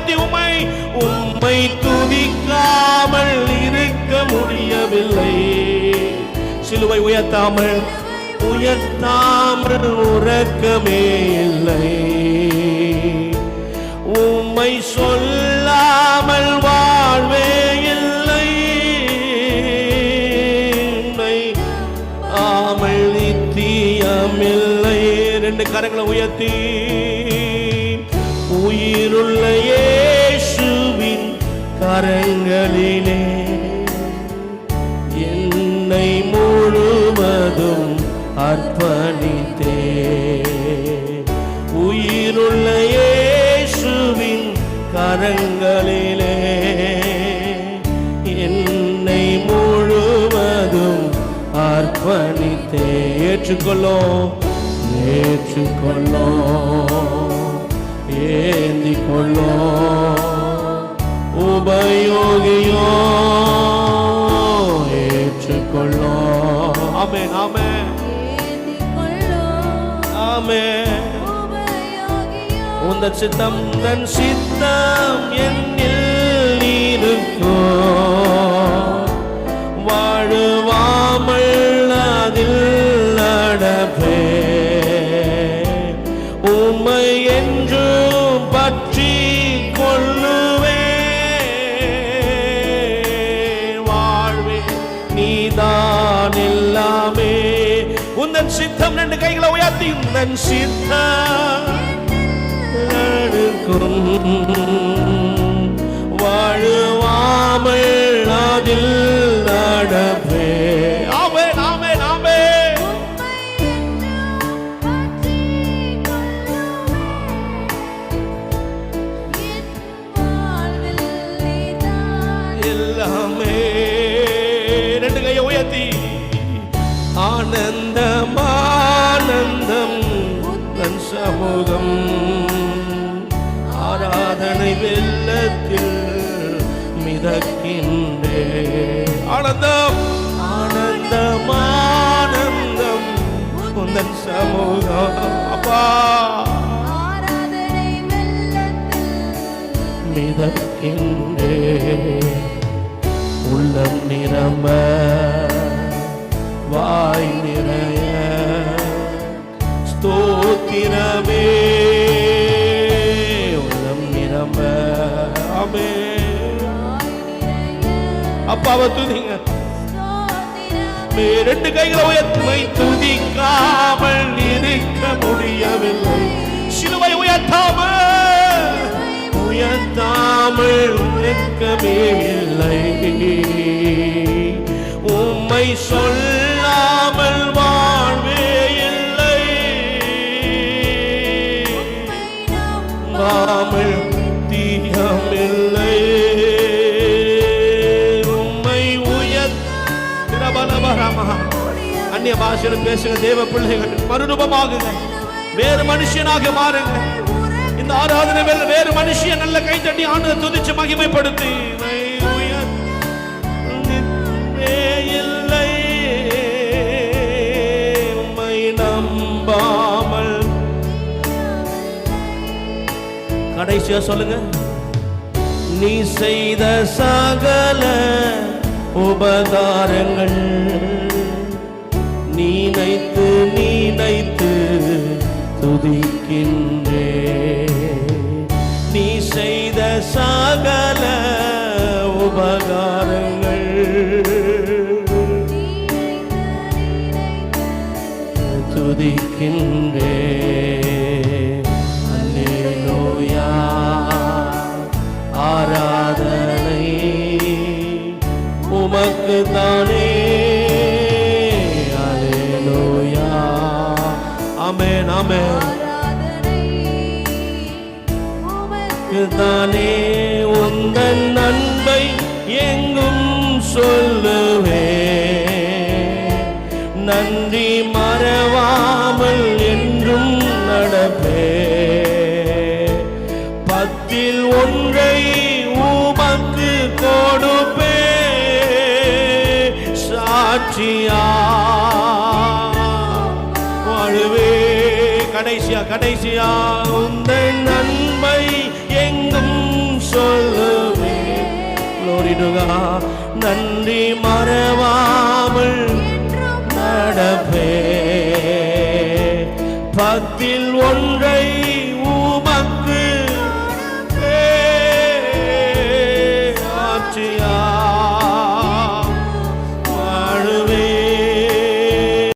உயர்த்தி உம்மை துதிக்காமல் இருக்க முடியவில்லை. சிலுவை உயர்த்தாமல் உறக்கமே இல்லை. உம்மை சொல்லாமல் வாழ்வே இல்லை. ஆமல் நித்தியமில்லை. ரெண்டு கரங்களை உயர்த்தி உயிருள்ள இயேசுவின் கரங்களிலே என்னை முழுவதும் அர்ப்பணித்தே. உயிருள்ள இயேசுவின் கரங்களிலே என்னை முழுவதும் அர்ப்பணித்தே. ஏற்றுக்கொள்ளோ ஏந்திக் கொள்ளோ உபயோகியோ ஏற்றுக்கொள்ளோ. ஆமென் ஆமென் ஆமென். உந்தன் சித்தம் தன் சித்தம் என்னில் இருக்கோ. வாழுவாமல் அதில் நடப்பே. உம்மை என்றும் பற்றி கொள்ளுவே. வாழ்வே நீதான் எல்லாமே. உந்தன் சித்தம் ரெண்டு கைகளை உயர்த்தி உந்தன் சித்தம் நடக்கும். வாழுவாமல் அதில் நடப்பே. ஆமென் ஆமென் ஆமென். எல்லாமே. ரெண்டு கையை உயர்த்தி ஆனந்தம் ஆனந்தம் தன் சமூகம். ஆராதனை வெள்ளத்தில் மிதக்கின்றே. ஆனந்தம் ஆனந்தம் ஆனந்தம் உந்தன் சமூகம். அப்பா மிதக்கின்றே. உள்ளம் நிரம்ப வாய் நிறைய ஸ்தோத்திரமே. உள்ளம் நிரம்ப. ஆமென். அப்பாவை துதிங்க. ரெண்டு கைகளை உயர்த்தி துதிக்காமல் இருக்க முடியவில்லை. சிலுவை உயர்த்தாமல் இருக்கவே இல்லை. உம்மை சொல்லாமல் வாழ்வே இல்லை. ஆமல் தீயமில்லை. அந்நிய பாஷையில் பேசுங்க தேவ பிள்ளைகள். மறுரூபமாகுங்க. வேறு மனுஷனாக மாறுங்க. இந்த ஆராதனை வேறு மனுஷன் நல்ல கை தட்டி ஆண்டு துதிச்சு மகிமைப்படுத்தி. இல்லை உம்மை நம்பாமல். கடைசியா சொல்லுங்க. நீ செய்த சகல உபகாரங்கள் நீனைத்து துதிக்கின்றே. நீ செய்த சகல உபகாரங்கள் துதிக்கின்றே. அல்லேலூயா. ஆராதனை உமக்கு தானே. அல்லேலூயா. ஆமென் ஆமென். தானே உந்தன் அன்பை எங்கும் சொல்லுவே. நன்றி மறவாமல் என்றும் நடப்பே. 10 ஒன்றை உமக்கு கொடுப்பே. சாட்சியா வாழுவே. கடைசியா உந்தன் நன்மை எங்கும் முருகா நன்றி மறவாமல் நடப்பே 10 ஒன்றை